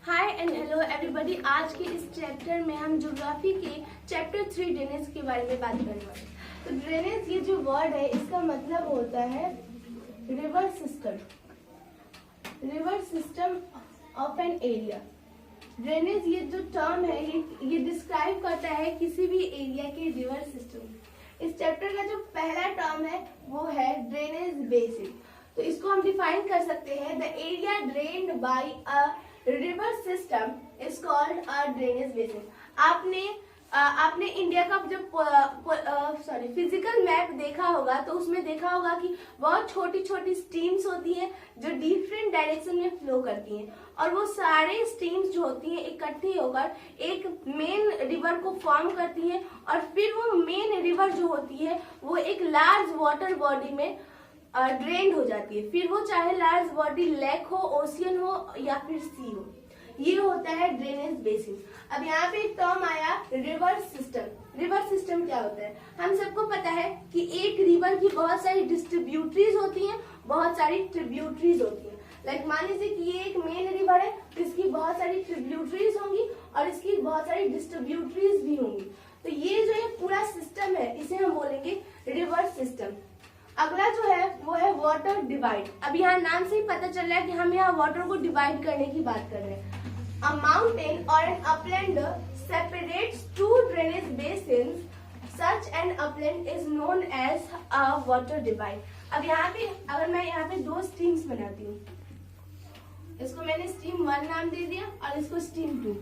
Hi and hello everybody. आज के इस चैप्टर में हम ज्योग्राफी के चैप्टर 3 ड्रेनेज के बारे में बात करने वाले हैं। तो ड्रेनेज ये जो वर्ड है इसका मतलब होता है river system of an area. Drainage ये जो टर्म है ये डिस्क्राइब करता है किसी भी एरिया के रिवर सिस्टम। इस चैप्टर का जो पहला टर्म है वो है ड्रेनेज बेसिन। तो इसको हम डिफाइन कर सकते हैं, the area drained by a river system is called a drainage basin. आपने इंडिया का जब फिजिकल मैप देखा होगा तो उसमें देखा होगा कि बहुत छोटी छोटी स्ट्रीम्स होती हैं जो डिफरेंट डायरेक्शन में फ्लो करती हैं, और वो सारे स्ट्रीम्स जो होती हैं इकट्ठी होकर एक मेन रिवर को फॉर्म करती हैं, और फिर वो मेन रिवर जो होती है वो एक लार्ज वाटर बॉडी में ड्रेन्ड हो जाती है। फिर वो चाहे लार्ज बॉडी लेक हो, ओशियन हो या फिर सी हो, ये होता है ड्रेनेज बेसिन। अब यहाँ पे एक टर्म आया रिवर सिस्टम। रिवर सिस्टम क्या होता है? हम सबको पता है कि एक रिवर की बहुत सारी डिस्ट्रीब्यूटरीज होती हैं, बहुत सारी ट्रिब्यूटरीज होती हैं। लाइक मान लीजिए कि ये एक मेन रिवर है, इसकी बहुत सारी ट्रिब्यूटरीज होंगी और इसकी बहुत सारी डिस्ट्रीब्यूटरीज भी होंगी। तो ये जो एक पूरा सिस्टम है इसे हम बोलेंगे रिवर सिस्टम। अगला जो है वो है वाटर डिवाइड। अब यहाँ नाम से ही पता चल रहा है कि हम यहाँ वाटर को डिवाइड करने की बात कर रहे हैं। अ माउंटेन और an upland separates two drainage basins, such an upland is known as a water divide. अब यहाँ पे अगर मैं यहाँ पे दो स्ट्रीम्स बनाती हूँ, इसको मैंने स्ट्रीम 1 नाम दे दिया और इसको स्ट्रीम 2।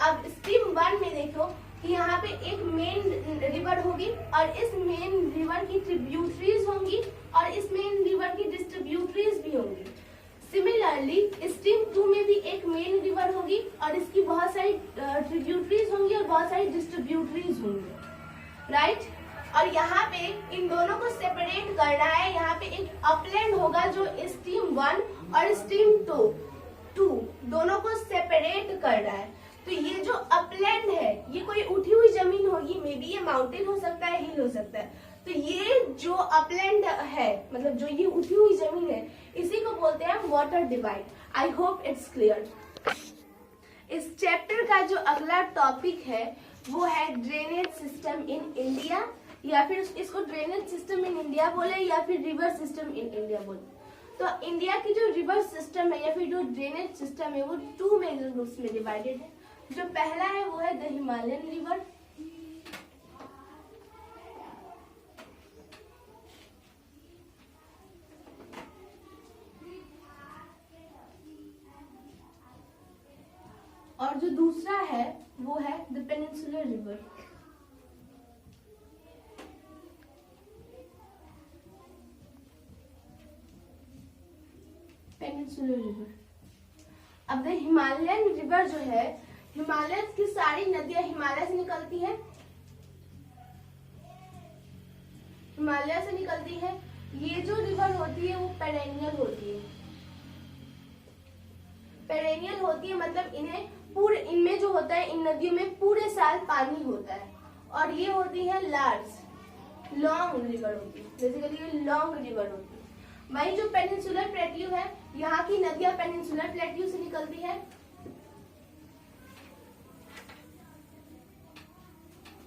अब स्ट्रीम 1 में देखो कि यहाँ पे एक मेन रिवर होगी और इस मेन रिवर की ट्रिब्यूटरीज होंगी और इस मेन रिवर की डिस्ट्रीब्यूटरीज भी होंगी। सिमिलरली स्ट्रीम 2 में भी एक मेन रिवर होगी और इसकी बहुत सारी ट्रिब्यूटरीज होंगी और बहुत सारी डिस्ट्रीब्यूटरीज होंगी, राइट। और यहाँ पे इन दोनों को सेपरेट करना है। यहाँ पे एक अपलैंड होगा जो स्ट्रीम 1 और स्ट्रीम 2 दोनों को सेपरेट करना है। तो ये जो अपलैंड है ये कोई उठी हुई जमीन होगी, मे बी ये माउंटेन हो सकता है, हिल हो सकता है। तो ये जो अपलैंड है, मतलब जो ये उठी हुई जमीन है, इसी को बोलते हैं water divide. I hope it's clear. इस चैप्टर का जो अगला टॉपिक है वो है ड्रेनेज सिस्टम इन इंडिया, या फिर इसको ड्रेनेज सिस्टम इन इंडिया बोले या फिर रिवर सिस्टम इन इंडिया बोले। तो इंडिया की जो रिवर सिस्टम है या फिर जो ड्रेनेज सिस्टम है वो 2 मेजर ग्रुप्स में डिवाइडेड है। जो पहला है वो है द हिमालयन रिवर, और जो दूसरा है वो है the peninsular river. Peninsular river. अब द हिमालयन रिवर जो है, हिमालय की सारी नदियां हिमालय से निकलती हैं, हिमालय से निकलती है। ये जो रिवर होती है वो पेरेनियल होती है। पेरेनियल होती है मतलब इनमें जो होता है, इन नदियों में पूरे साल पानी होता है, और ये होती है लॉन्ग रिवर होती है। बेसिकली ये लॉन्ग रिवर होती है। वही जो पेनिनसुलर प्लेट्यू है, यहाँ की नदियां पेनिनसुलर प्लेट्यू से निकलती है।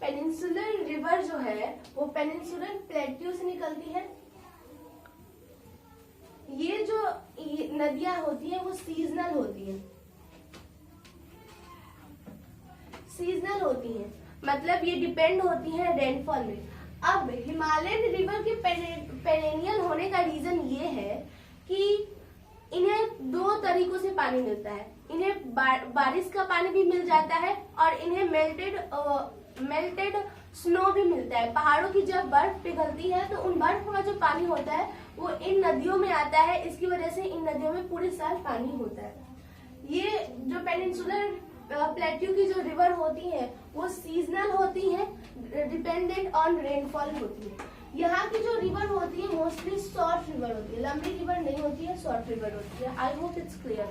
पेनिनसुलर रिवर जो है वो पेनिनसुलर प्लेट्यू से निकलती है। ये जो नदियां होती हैं वो सीजनल होती हैं। सीजनल होती हैं मतलब ये डिपेंड होती है रेनफॉल में। अब हिमालयन रिवर के पेरेनियल होने का रीजन ये है कि इन्हें 2 तरीकों से पानी मिलता है। इन्हें बारिश का पानी भी मिल जाता है और इन्हें मेल्टेड स्नो भी मिलता है। पहाड़ों की जब बर्फ पिघलती है तो उन बर्फ का जो पानी होता है वो इन नदियों में आता है। इसकी वजह से इन नदियों में पूरे साल पानी होता है। ये जो पेनिनसुलर प्लेट्यू की जो रिवर होती है वो सीजनल होती है, डिपेंडेंट ऑन रेनफॉल होती है। यहाँ की जो रिवर होती है मोस्टली शॉर्ट रिवर होती है, लंबी रिवर नहीं होती है, शॉर्ट रिवर होती है। I hope it's clear.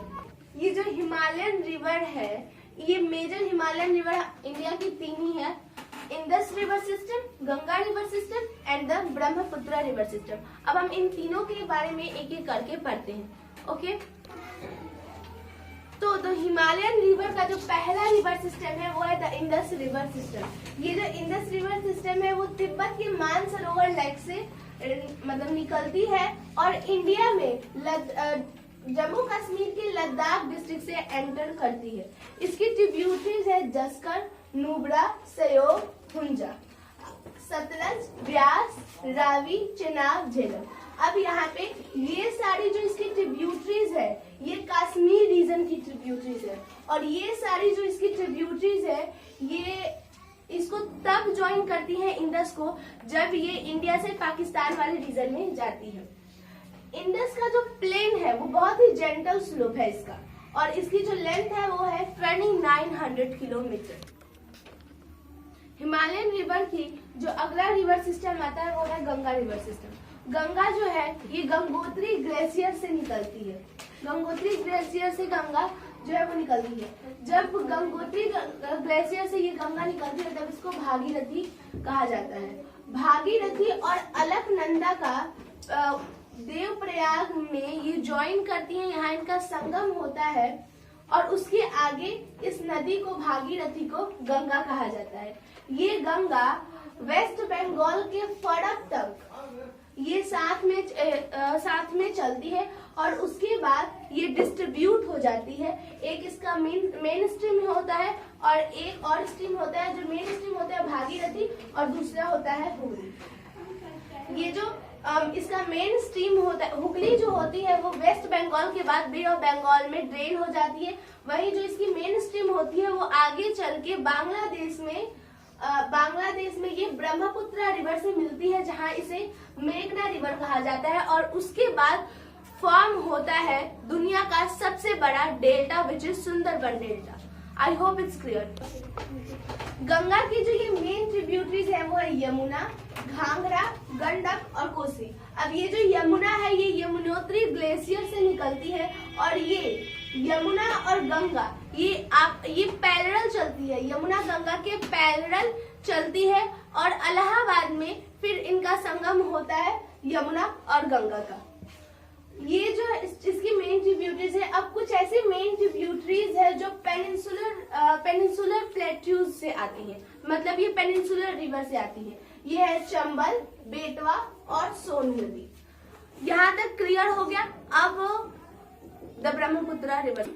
ये जो हिमालयन रिवर है, ये मेजर हिमालयन रिवर इंडिया की 3 ही है, Indus river system, Ganga river system and the Brahmaputra river system. अब हम इन तीनों के बारे में एक एक करके पढ़ते हैं। ओके। तो हिमालयन रिवर का जो पहला रिवर सिस्टम है वो है द इंडस रिवर सिस्टम। ये जो इंडस रिवर सिस्टम है वो तिब्बत के मानसरोवर लेक से मतलब निकलती है और इंडिया में जम्मू कश्मीर के लद्दाख डिस्ट्रिक्ट से एंटर करती है। इसकी ट्रिब्यूटरीज है जस्कर, नुब्रा, सयोग, हुंजा, सतलज, ब्यास, रावी, चेनाब, झेलम। अब यहाँ पे ये सारी जो इसकी ट्रिब्यूटरीज है ये कश्मीर रीजन की ट्रिब्यूटरीज है और ये सारी जो इसकी ट्रिब्यूटरीज है ये इसको तब ज्वाइन करती है इंडस को जब ये इंडिया से पाकिस्तान वाले रीजन में जाती है। इंडस का जो प्लेन है वो बहुत ही जेंटल स्लोप है इसका और इसकी जो लेंथ है वो है 2900 किलोमीटर। हिमालयन रिवर की जो अगला रिवर सिस्टम आता है वो है गंगा रिवर सिस्टम। गंगा जो है ये गंगोत्री ग्लेशियर से निकलती है। गंगोत्री ग्लेशियर से गंगा जो है वो निकलती है। जब गंगोत्री ग्लेशियर से ये गंगा निकलती है तब इसको भागीरथी कहा जाता है। भागीरथी और अलकनंदा का देवप्रयाग में ये ज्वाइन करती है, यहाँ इनका संगम होता है और उसके आगे इस नदी को भागीरथी को गंगा कहा जाता है। ये गंगा वेस्ट बंगाल के फड़क तक ये साथ में चलती है और उसके बाद ये डिस्ट्रीब्यूट हो जाती है। एक इसका मेन स्ट्रीम होता है और एक और स्ट्रीम होता है। जो मेन स्ट्रीम होता है भागीरथी और दूसरा होता है हुगली। ये जो इसका मेन स्ट्रीम होता है हुगली जो होती है वो वेस्ट बंगाल के बाद बे ऑफ बंगाल में ड्रेन हो जाती है। वही जो इसकी मेन स्ट्रीम होती है वो आगे चल के बांग्लादेश में ये ब्रह्मपुत्र रिवर से मिलती है जहां इसे मेघना रिवर कहा जाता है और उसके बाद फॉर्म होता है दुनिया का सबसे बड़ा delta which is Sundarban delta. I hope it's clear. Ganga की जो ये मेन ट्रिब्यूटरीज है वो है यमुना, घाघरा, गंडक और कोसी। अब ये जो यमुना है ये यमुनोत्री ग्लेशियर से निकलती है और ये यमुना और गंगा ये पैरेलल चलती है। यमुना गंगा के पैरेलल चलती है और इलाहाबाद में फिर इनका संगम होता है यमुना और गंगा का। ये जो इसकी मेन ट्रिब्यूटरीज है। अब कुछ ऐसी मेन ट्रिब्यूटरीज है जो पेनिनसुलर प्लेट्यूज से आती है, मतलब ये पेनिनसुलर रिवर से आती है। ये है चंबल, बेतवा और सोन नदी। यहाँ तक क्लियर हो गया। अब द ब्रह्मपुत्र रिवर।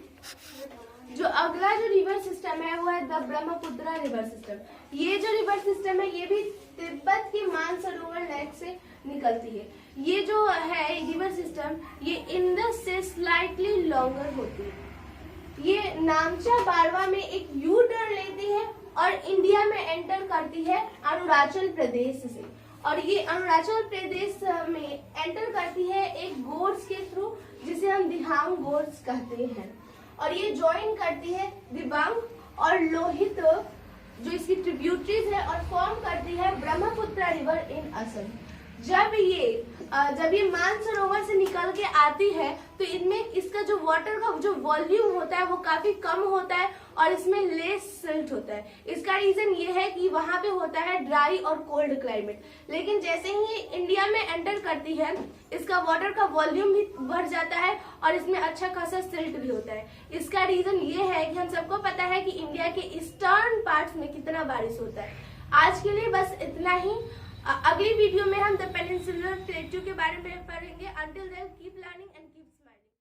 जो अगला जो रिवर सिस्टम है वो है द ब्रह्मपुत्र रिवर सिस्टम। ये जो रिवर सिस्टम है ये भी तिब्बत के मानसरोवर लेक से निकलती है। ये जो है रिवर सिस्टम ये इंडस से स्लाइटली लॉन्गर होती है। ये नामचा बारवा में एक यू टर्न लेती है और इंडिया में एंटर करती है अरुणाचल प्रदेश से और ये अरुणाचल प्रदेश में एंटर करती है एक गोड्स के थ्रू जिसे हम दिहांग गोड्स कहते हैं और ये ज्वाइन करती है दिबांग और लोहित जो इसकी ट्रिब्यूटरीज है और फॉर्म करती है ब्रह्मपुत्र रिवर इन असम। जब ये मानसरोवर से निकल के आती है तो इनमें इसका जो वाटर का जो वॉल्यूम होता है वो काफी कम होता है और इसमें लेस सिल्ट होता है। इसका रीजन ये है कि वहां पे होता है ड्राई और कोल्ड क्लाइमेट। लेकिन जैसे ही इंडिया में एंटर करती है इसका वाटर का वॉल्यूम भी बढ़ जाता है और इसमें अच्छा खासा सिल्ट भी होता है। इसका रीजन ये है कि हम सबको पता है कि इंडिया के ईस्टर्न पार्ट्स में कितना बारिश होता है। आज के लिए बस इतना ही। अगली वीडियो में हम द पेनिनसुलर प्लेट्यू के बारे में पढ़ेंगे। Until then keep learning.